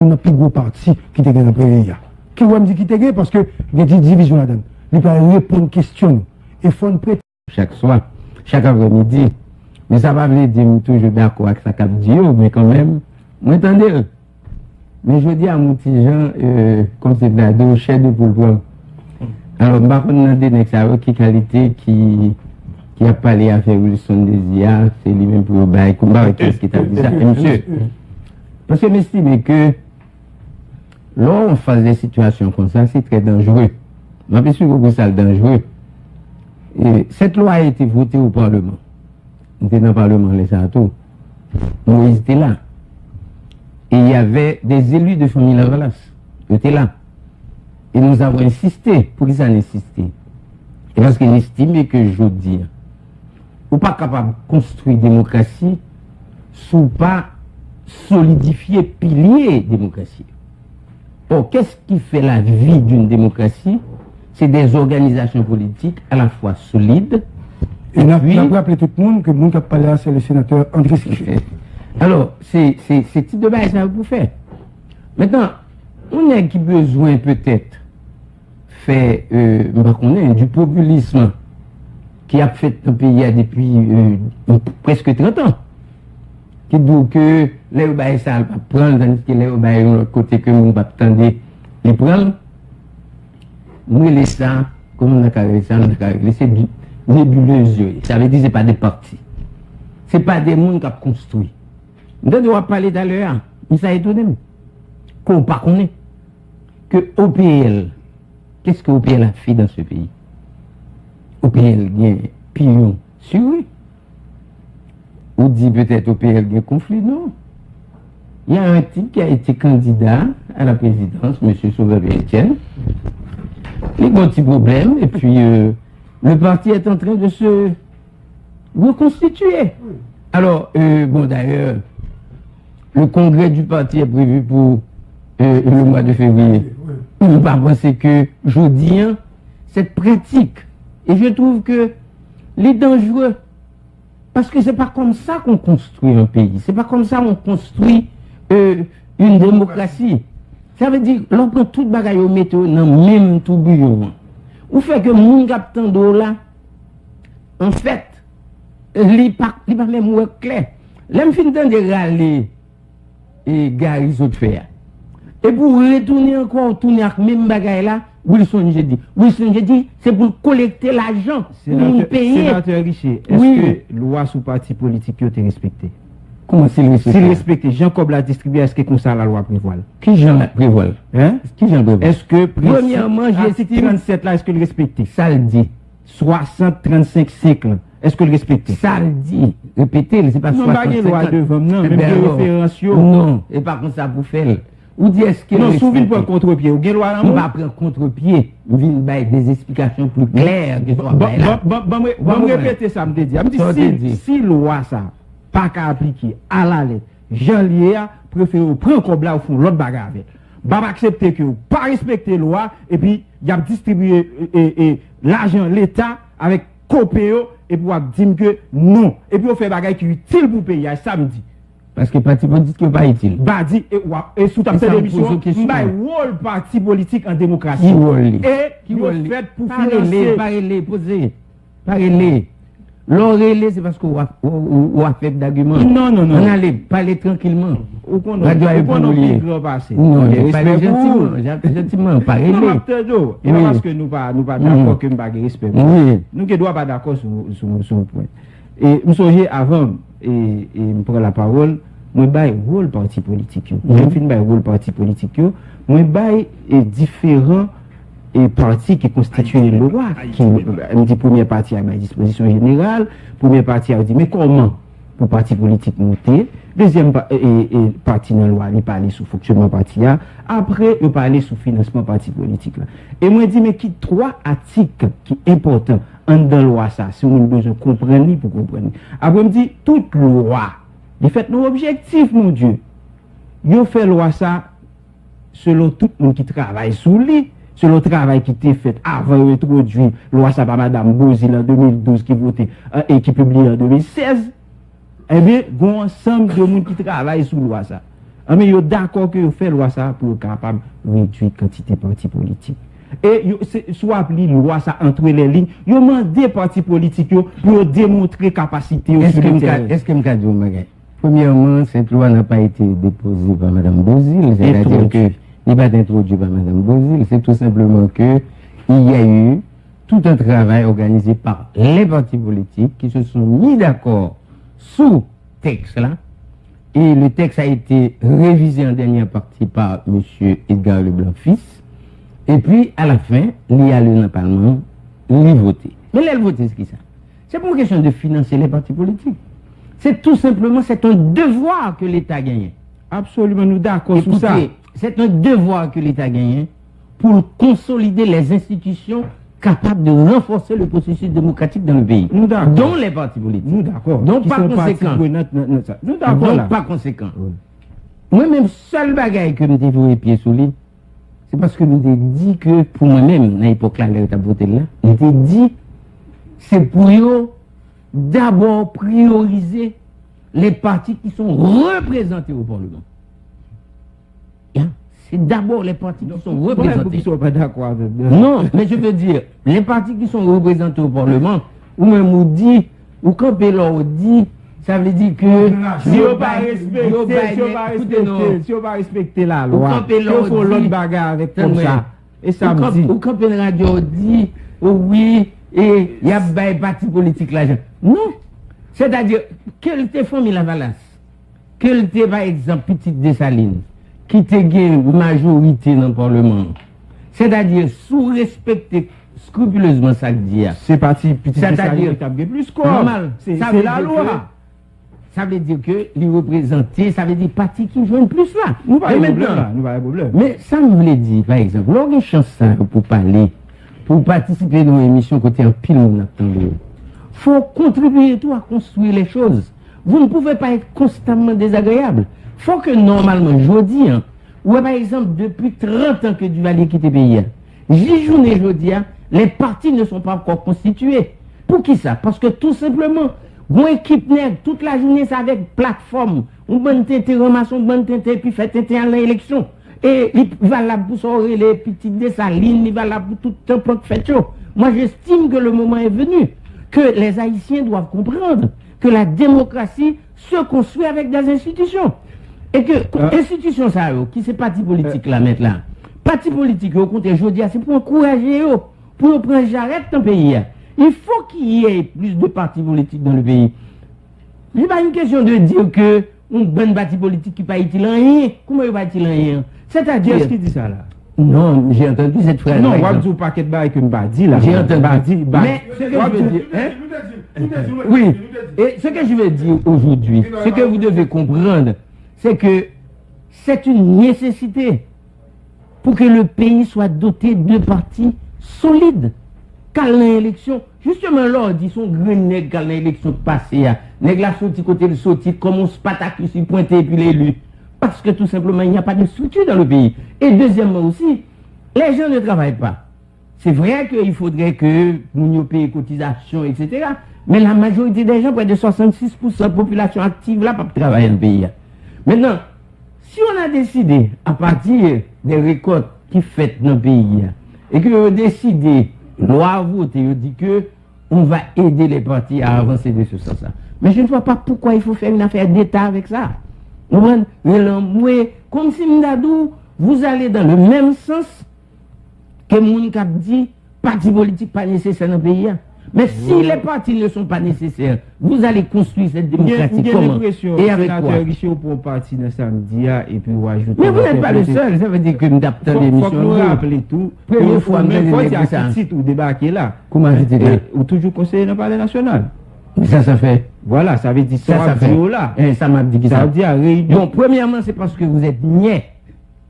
on a plus gros parti qui te gagne dans le pays. Qui va me dire qui te gagne parce que il y a des divisions là-dedans. Il peut répondre aux questions. Il faut une prête. Chaque soir, chaque après-midi. Mais ça va veut dire toujours d'accord avec ça cap Dieu, mais quand même, vous entendez? Mais je dis à mon petit Jean, comme c'est là, de chef de poule. Alors, je vais demander à qui qualité qui a parlé à faire l'évolution des IA, c'est lui-même pour le combat qu'est-ce qui t'a dit ça. Et monsieur, parce que j'estime que lorsqu'on on fait des situations comme ça, c'est très dangereux. Je suis sûr que c'est dangereux. Et cette loi a été votée au Parlement. On était dans le Parlement, les Sartos. Moïse était là. Et il y avait des élus de famille Lavalas. Ils étaient là. Et nous avons insisté. Pour qu'ils en insisté? Et parce qu'ils estimaient que je dis, ou pas capable de construire démocratie, sous pas solidifier pilier démocratie. Or, qu'est-ce qui fait la vie d'une démocratie? C'est des organisations politiques à la fois solides. Et on a rappelé tout le monde que le monde qui a parlé là, c'est le sénateur André Siché. Alors, c'est ce type de base ça vous faire. Maintenant, on a qui besoin peut-être faire du populisme qui a fait un pays depuis presque 30 ans. Qui dit que les urbains ça va prendre, tandis que les urbains de l'autre côté que nous va attendre les prendre. Nous les ça, comme on a carré ça, c'est nébuleuse. Ça veut dire que ce n'est pas des partis. Ce n'est pas des mondes qui ont construit. Nous devons parler d'ailleurs, mais ça étonne nous. Qu'on ne connaît que OPL, qu'est-ce que OPL a fait dans ce pays? OPL gagne pignon sur eux. Ou dit peut-être OPL gagne conflit, non. Il y a un type qui a été candidat à la présidence, M. Sauveur-Etienne. Il y a un petit problème, et puis le parti est en train de se reconstituer. Alors, bon d'ailleurs, le congrès du parti est prévu pour le mois de février. On ne peut pas penser que jeudi, cette pratique, et je trouve que les dangereux, parce que c'est pas comme ça qu'on construit un pays, c'est pas comme ça qu'on construit une démocratie. Ça veut dire, l'on prend toute bagaille au météo dans le même tourbillon. Ou fait que mon capitaine d'eau là, en fait, il pas même ou clair. L'aime fin de râler et Gary autres faire. Et pour retourner encore, tourner avec même bagaille là, Wilson j'ai dit, c'est pour collecter l'argent, pour payer. Sénateur Richer, est-ce que loi sous parti politique est respectée? Comment s'il respecte? S'il respecte, Jean-Cob l'a distribué, est-ce que comme ça la loi prévoit? Qui Jean prévoit? Hein? Qui Jean prévoit? Est-ce que, premièrement, j'ai 37 là, est-ce que le respecte? Ça le dit. 60-35 siècles, est-ce que le respecte? Ça le dit. Répétez, c'est pas 60. Non, pas de loi devant, non, même des références. Non, et par contre ça pour faire. Ou dit est-ce que. Non, souvent pour contre-pied, ou bien loi là, on va prendre contre-pied, on vient des explications plus claires que toi. Bon, répéter ça, me dit, si loi ça, pas qu'à appliquer à la lettre, Jean Lié préfère prendre comme là au fond l'autre bagarre avec. Pas accepter que vous pas respecter loi et puis il a distribué l'argent l'État avec copéo et pour dire que non et puis on fait bagarre qui est utile pour payer samedi. Parce que parti politique n'est pas utile. Bah dit et sous ta télévision, bah rôle parti politique en démocratie. Et qui fait pour financer parler. L'oreille, c'est parce qu'on a fait d'arguments. Non. On allait parler tranquillement. Radio est pas non, parler gentiment, parler. Et parce que nous pas d'accord que nous pas respect. Nous ne doit pas d'accord sur le point. Et nous sommes avant et me prendre la parole, moi bail rôle parti politique. Moi fin bail rôle parti politique. Moi bail est différent et parti qui constitue une loi, qui me dit première partie à ma disposition générale, première partie a dit mais comment pour parti politique monter, deuxième partie dans la loi, il parle sous fonctionnement parti là, après il parle sous financement parti politique là. Et moi dit mais qui trois articles qui important en dans la loi ça, si on a besoin de comprendre pour comprendre. Après me dit toute loi, il fait nos objectifs mon Dieu. Yo fait loi ça selon tout le monde qui travaille sous lui. C'est le travail qui était fait avant d'introduire loi ça par Madame Bozil en 2012 qui votait et qui publie en 2016. Eh bien, il y a un ensemble de monde qui travaille sous loi ça. Mais ils sont d'accord que vous faites loi ça pour être capable de réduire la quantité de partis politiques. Et soit appelé loi ça entre les lignes, ils demandent des partis politiques pour démontrer capacité. Est-ce que je peux dire, premièrement, cette loi n'a pas été déposée par Mme Bozil, c'est-à-dire que il va être introduit par Mme Bozil, c'est tout simplement que il y a eu tout un travail organisé par les partis politiques qui se sont mis d'accord sous texte là, et le texte a été révisé en dernière partie par M. Edgar Leblanc-Fils, et puis à la fin, il y a le Parlement, il voté. Mais là, il voté, c'est qui ça? C'est pas une question de financer les partis politiques. C'est tout simplement, c'est un devoir que l'État gagne. Absolument, nous d'accord sur ça. C'est un devoir que l'État gagne pour consolider les institutions capables de renforcer le processus démocratique dans le pays. Nous d'accord. Dont les partis politiques. Nous d'accord. Donc par conséquent. Nous d'accord. Donc par conséquent. Moi-même, seul bagaille que nous devons les pieds sous lui, c'est parce que nous avons dit que, pour moi-même, à l'époque là, l'État voté là, nous avons dit, c'est pour eux d'abord prioriser les partis qui sont représentés au Parlement. C'est d'abord les partis qui sont représentés. Ils sont pas d'accord. Non, mais je veux dire, les partis qui sont représentés au Parlement, ou même on dit, ou quand on dit, ça veut dire que si on va respecter la loi, il faut l'autre bagarre avec comme ça. Et ça me dit. Ou quand une radio dit, oui, et il y a des partis politiques là. Non. C'est-à-dire, quelle était famille Lavalas, quelle était par exemple Petite Dessalines, qui était une majorité dans le Parlement. C'est-à-dire, sous-respecter scrupuleusement ça que dit. C'est parti Petite Dessalines qui a plus quoi. Normal. C'est la loi. Ça veut dire que les représenter, ça veut dire parti qui joue plus là. Nous pas de problème. Mais ça me voulait dire, par exemple, lorsqu'on a une chance pour parler, pour participer dans l'émission côté un pile, il faut contribuer tout à construire les choses. Vous ne pouvez pas être constamment désagréable. Il faut que normalement, je dis, ou par exemple, depuis 30 ans que Duvalier quitte le pays, j'y journée, je dis, les partis ne sont pas encore constitués. Pour qui ça? Parce que tout simplement, une équipe nègre, toute la journée, c'est avec plateforme. On bonne tête, ramasse, on bonne tête, puis fait tête à l'élection. Et il va là pour sauver les petites Dessalines, il va là pour tout un plan de fait chaud. Moi, j'estime que le moment est venu, que les Haïtiens doivent comprendre que la démocratie se construit avec des institutions. Et que institutions, ça, qui c'est parti politique là, maintenant, parti politique, au compte, je dis, c'est pour encourager, pour prendre j'arrête dans le pays. Il faut qu'il y ait plus de partis politiques dans le pays. Ce n'est pas une question de dire que un bon parti politique qui n'est pas utile rien. Comment il va utile rien? C'est-à-dire. Qu'est-ce qui dit ça là? Non, j'ai entendu cette phrase. Non, on dit paquet de bail que m'a dit là. J'ai entendu. Mais ce que je veux dire. Oui. Et ce que je veux dire aujourd'hui, ce que vous devez comprendre, c'est que c'est une nécessité pour que le pays soit doté de partis solides. Quand l'élection, justement là, dit son grand nègre quand l'élection passée, nègre la sorti côté le sorti, comme on Spartacus il pointait et puis l'élu. Parce que tout simplement, il n'y a pas de structure dans le pays. Et deuxièmement aussi, les gens ne travaillent pas. C'est vrai qu'il faudrait que nous payions cotisations, etc. Mais la majorité des gens, près de 66% de la population active là, pas travailler dans le pays. Maintenant, si on a décidé, à partir des récoltes qui faites dans le pays, et que on a décidé, loi voter, on dit que on va aider les partis à avancer de ce sens-là. Mais je ne vois pas pourquoi il faut faire une affaire d'État avec ça. Comme si Mdadou, vous allez dans le même sens que Mounikat dit, parti politique pas nécessaire dans le pays. Mais si les partis ne sont pas nécessaires, vous allez construire cette démocratie comment? Et avec quoi? Richard pour parti dans samedi et puis on ajoute. Mais vous n'êtes pas le seul, ça veut dire que nous adaptons l'émission. Il faut nous rappeler tout. Première fois, même fois, il y a un titre ou débarqué là. Comment j'étais là? Ou toujours conseiller dans le palais national. Ça fait. Voilà, ça veut dire ça fait là. Ça m'a dit ça. Ça veut dire réunion. Bon, premièrement, c'est parce que vous êtes niais.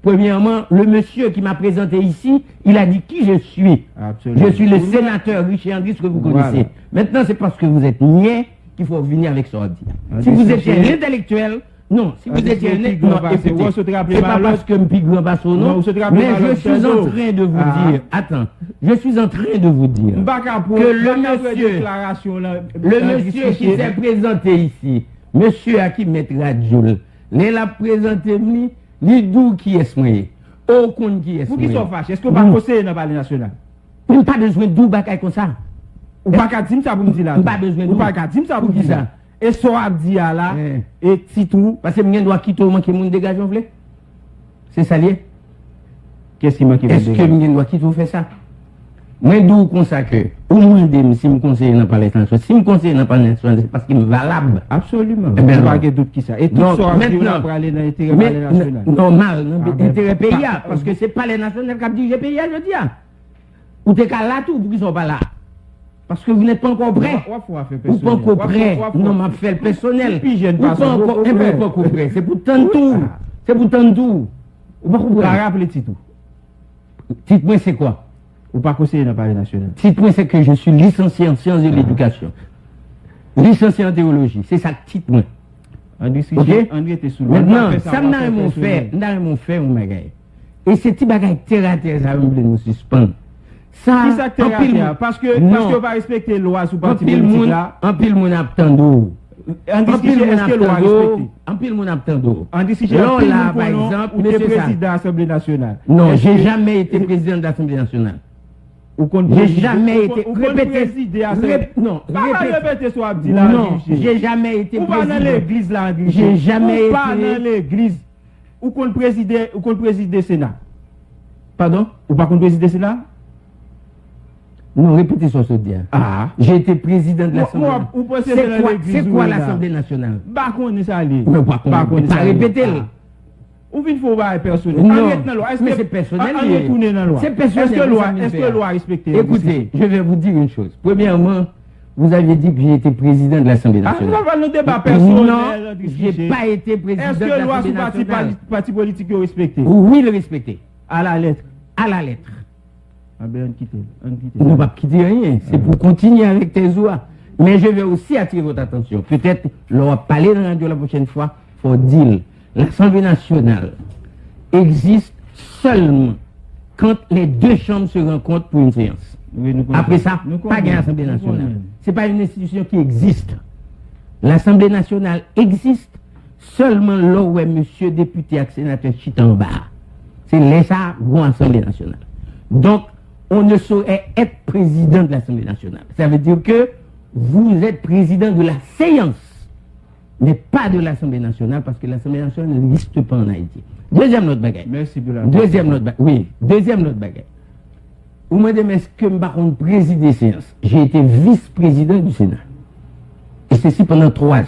Premièrement, le monsieur qui m'a présenté ici, il a dit qui je suis. Absolument. Je suis le sénateur Richard Andris que vous connaissez. Voilà. Maintenant, c'est parce que vous êtes niais qu'il faut venir avec ça. Si vous étiez un intellectuel, non. Si vous étiez un intellectuel, c'est pas parce que je suis grand basso, non. Mais je suis en train de vous dire, attends, je suis en train de vous dire que le monsieur qui s'est présenté ici, monsieur Hakim Metradjoul, Les la présenté, les doux qui est moyen. Aucun qui est Vous qui sont fâchés, est-ce que vous ne conseillez dans le palais national? Vous n'avez pas besoin de doux bagaille comme ça. Ou pas qu'à dire ça pour me dire là. Pas besoin de ou pas qu'à dire ça pour dire ça. Et soit dit là, et titou. Parce que je dois quitter manquer mon dégagement, c'est ça lié. Qu'est-ce qui manque? Est-ce que je dois quitter faire ça? Moi, d'où consacre, au moins, si je conseille dans le palais national, si je conseille dans le palais national, c'est parce qu'il est valable. Absolument. Eh bien, pas de doute qui ça. Et tout ça, maintenant, pour aller dans l'intérêt palais national. Normal, l'intérêt pays, parce que c'est pas les nationaux qui dirigent le pays, je dis. Ou t'es qu'à là tout, pour qu'ils ne sont pas là. Parce que vous n'êtes pas encore prêt. Ou pas encore prêt. Non, m'a fait le personnel. Ou pas encore prêt. C'est pour tant tout. C'est pour tant tout. Ou pas comprendre. Rappelez tout. Titre-moi, c'est quoi? Ou pas conseiller dans le palais national. Titre-moi, c'est que je suis licencié en sciences de l'éducation. Licencié en théologie. C'est ça, titre-moi. André était sous maintenant, ça n'a rien fait, mon bagage. Et c'est petit bagage terre à terre, ça veut nous suspendre. Ça, qui ça terre à terre? Parce que vous pas respecter la loi sous parti politique là. En pile, mon abtendo. En pile, mon abtendo. En discussion, là, par exemple, ou t'es président de l'Assemblée nationale. Non, j'ai jamais été président de l'Assemblée nationale. J'ai jamais été non, j'ai jamais été président. Ou pas dans l'église là, j'ai jamais été. Ou pas dans l'église. Ou qu'on préside le Sénat. Pardon? Ou pas qu'on préside le Sénat? Non, répétez sur ce dia. Ah. J'ai été président de l'Assemblée nationale. C'est quoi l'Assemblée nationale? Bah, qu'on est ça allé. Mais pas répéter. Ou bien il faut voir personnel. Non, mais c'est personnel. C'est personnel. Est-ce que la loi respecte? Écoutez, je vais vous dire une chose. Premièrement, vous aviez dit que j'ai été président de l'Assemblée nationale. Ah, nous avons un débat personnel. Non, j'ai pas été président de l'Assemblée nationale. Est-ce que la loi sous parti politique est respectée? Oui, le respecter. À la lettre. À la lettre. Ah ben, on quitte. On ne va pas quitter rien. C'est pour continuer avec tes oies. Mais je vais aussi attirer votre attention. Peut-être, l'on va parler dans la radio la prochaine fois. Il faut dire, l'Assemblée nationale existe seulement quand les deux chambres se rencontrent pour une séance. Oui, après ça, pas de l'Assemblée nationale. Ce n'est pas une institution qui existe. L'Assemblée nationale existe seulement là où est monsieur député et sénateur chita en bas. C'est là où l'Assemblée nationale. Donc, on ne saurait être président de l'Assemblée nationale. Ça veut dire que vous êtes président de la séance, mais pas de l'Assemblée nationale, parce que l'Assemblée nationale n'existe pas en Haïti. Deuxième note bagaille. Merci pour la Deuxième note bagaille. Oui, deuxième note bagaille. Vous me demandez, est-ce que je préside des séances? J'ai été vice-président du Sénat. Et ceci pendant 3 ans.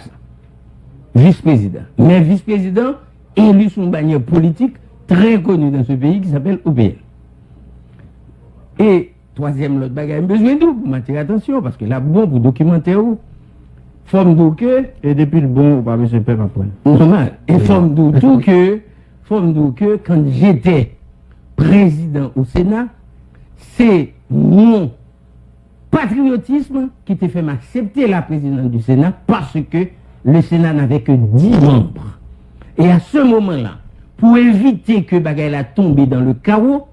Vice-président. Mais vice-président élu sous une bannière politique très connue dans ce pays qui s'appelle OPL. Et troisième l'autre bagage, besoin d'où pour m'attirer attention, parce que là, bon, pour documenter où, forme d'où que. Et depuis le bon, pas besoin de peur après. Normal. Et forme d'où que, quand j'étais président au Sénat, c'est mon patriotisme qui t'a fait m'accepter la présidence du Sénat, parce que le Sénat n'avait que 10 membres. Et à ce moment-là, pour éviter que bagay la tombe dans le chaos,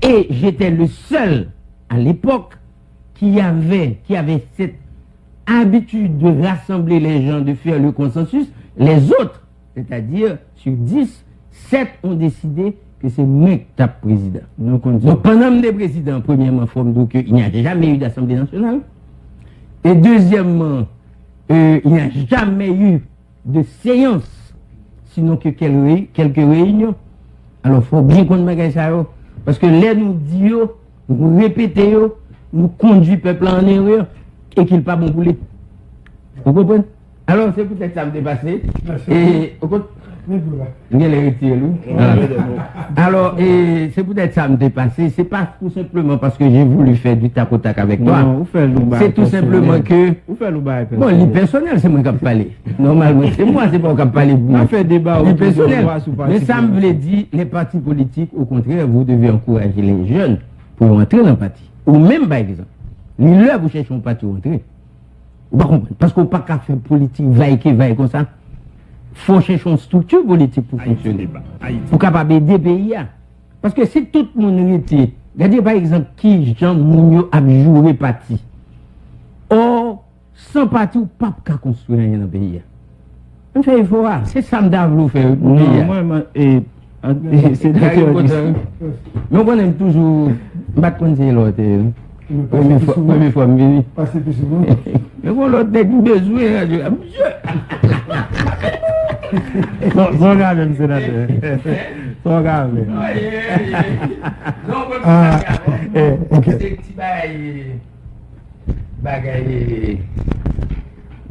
et j'étais le seul à l'époque qui avait cette habitude de rassembler les gens, de faire le consensus. Les autres, c'est-à-dire sur 10, 7 ont décidé que c'est moi qui tape président. Donc pendant les présidents, premièrement, il n'y a jamais eu d'Assemblée nationale. Et deuxièmement, il n'y a jamais eu de séance, sinon que quelques réunions. Alors il faut bien qu'on me ça. Parce que là, nous disons, nous répétons, nous conduisons le peuple en erreur et qu'il n'est pas bon pour les. Vous comprenez? Alors, c'est peut-être ça me dépasser. Et, alors, c'est peut-être ça me dépasser. C'est pas tout simplement parce que j'ai voulu faire du tac au tac avec toi. C'est tout simplement que. Bon, le personnel, c'est moi qui ai parlé. Normalement, c'est moi, c'est pas moi qui ai parlé. On fait débat le personnel. Mais ça me veut dire, les partis politiques, au contraire, vous devez encourager les jeunes pour entrer dans le parti. Ou même, par exemple, là, vous cherchez un parti pour entrer. Vous ne comprenez pas. Parce qu'on ne peut pas faire politique, vaille comme ça. Il faut chercher une structure politique pour fonctionner. Pour capable aider pays. Parce que si tout le monde était, regardez par exemple qui Jean Mounio a joué parti. Or, sans parti, ou pas qu'à construire rien dans le pays. On fait effort, c'est ça que je faire. Moi, c'est d'accord. Mais on aime toujours battre contre l'autre. Première fois, mais Passer plus souvent. mais bon, l'autre a besoin. Son gars même, sénateur. Son gars même. Ah, ok. C'est petit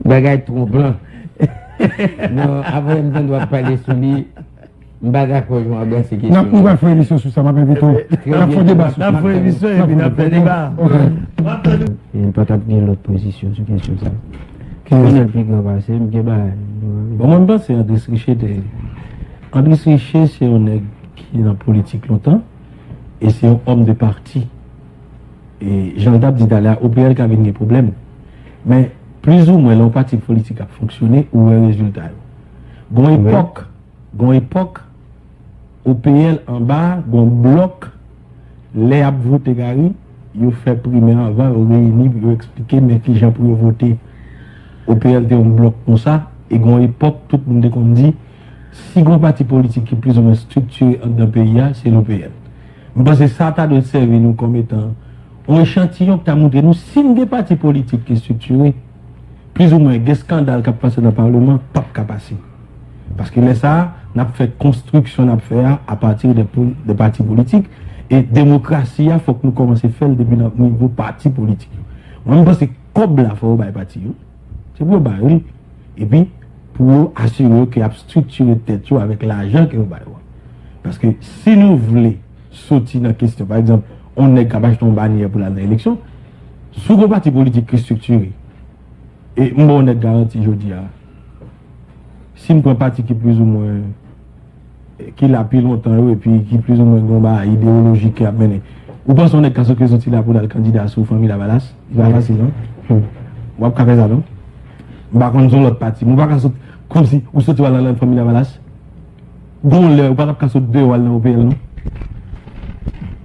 bagaille trop blanc. Non, avant, on doit parler sur lui. Je ne suis pas d'accord avec ces questions. On va faire une émission sur ça, ma invité. On va faire un débat sur ça. On va faire une émission et puis on va faire un débat. Il n'y a pas de l'autre position sur question ça. On est le plus grand passé, Bon, moi, je pense que André Richer, André Richer, c'est un nègre qui est dans la politique longtemps et c'est un homme de parti. Et Jean-Dab dit d'aller au PL qui avait des problèmes. Mais plus ou moins, le parti politique a fonctionné ou un résultat. Bon époque, au PL en bas, bon bloc, les a voté Gary, ils ont fait primaire avant, ils ont réuni, ils ont expliqué, mais qui gens pour voter au PL était un bloc comme ça, et à époque, tout le monde dit, si un parti politique qui est plus ou moins structuré dans le pays, c'est le PL. Je pense que ça t'a de servir nous comme étant un échantillon qui t'a montré nous, si nous des partis politiques qui sont structurés, plus ou moins des scandales qui passent dans le Parlement, pas de passer. Parce que là, ça, on a fait construction à partir des partis politiques. Et démocratie, il faut que nous commencions à faire depuis notre niveau parti politique. Moi, je pense que comme là, il faut que parti. C'est pour le et puis, pour assurer qu'il y a structuré tête avec l'argent que vous avez. Parce que si nous voulons sortir dans la question, par exemple, on est capable de tomber bannière pour l'élection, sous le parti politique qui est structuré, et moi, on est garanti, je dis, si je prends un parti qui est plus ou moins, qui l'a plus longtemps, et puis qui est plus ou moins idéologique qui a mené, vous pensez qu'on est quand on est là pour le candidat sous famille la Valasse? Il va passer, non? Vous avez fait ça, non? Par contre, sur l'autre parti, vous ne comme si vous sortez dans la famille la Valasse. Vous ne pouvez pas sortir deux au PL, non?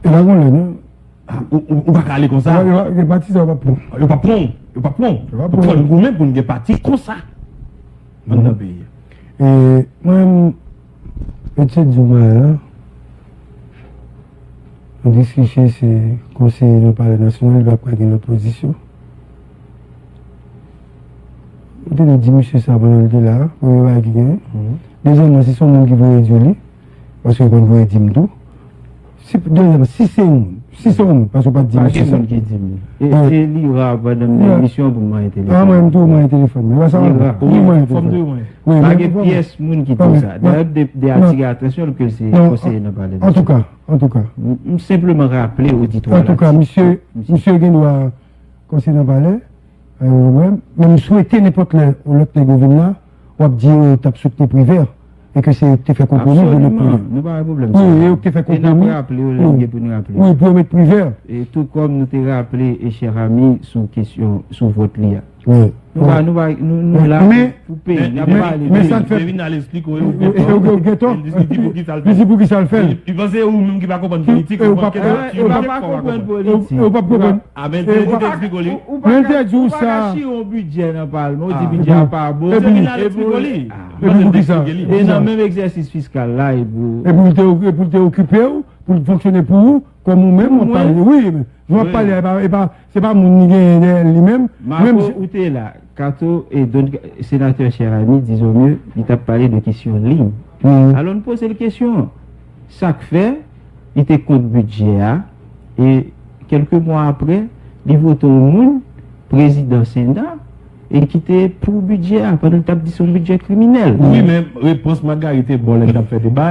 Et là, on l'a, non? On va aller comme ça. Les partis, ça va pas prendre. Il ne va pas prendre. Vous-même, pour une partie comme ça. Dans le pays. Et moi, peut-être Zouma, on dit que c'est conseiller du Palais national, il va prendre une opposition. Je te dis, monsieur, ça va être là, on va gagner. Deuxièmement, c'est son monde qui veut réduire, parce qu'on veut dire tout. Deuxièmement, si c'est un, parce qu'on ne peut pas dire c'est ça. Et il y aura une émission pour moi téléphone. Ah, moi, je un téléphone. Mais ça va. Oui, pas de pièces qui dit ça. D'ailleurs, des attirer attention que c'est conseillé dans le En tout cas. Simplement rappeler au auditoire. En tout cas, monsieur Guénois, conseiller dans le palais, même souhaiter n'importe l'autre gouvernement, on va dire que tu as soutenu privé. Et que c'est fait compromis de le privé. Nous pas de problème. Oui, et tu fait compromis. Oui, pour mettre privé. Et tout comme nous t'ai rappelé, et cher ami, sous question, sous votre lien. Oui. Nous là, mais ça ne fait pas. Mais pour qui ça le fait? Tu penses où même qui va comprendre politique? On va pas comprendre politique. On va pas comprendre. Ah, mais tu expliques. Mais tu dis ça. Si on budget dans le Parlement, on dit budget pas bon. Et pour qui ça? Et dans le même exercice fiscal là, et pour t'occuper, pour fonctionner pour vous, comme nous-mêmes, on parle. Oui, mais je vais parler, c'est pas mon lui-même. Même où tu es là, Kato et sénateur cher ami, disons mieux, il t'a parlé de questions en ligne. Alors on pose la question. Ça fait, il était contre budget, et quelques mois après, il vote au monde, président Sénat, et qui était pour budget, pendant qu'il a dit son budget criminel. Oui, mais réponse Margarité, bon, elle a fait des bails.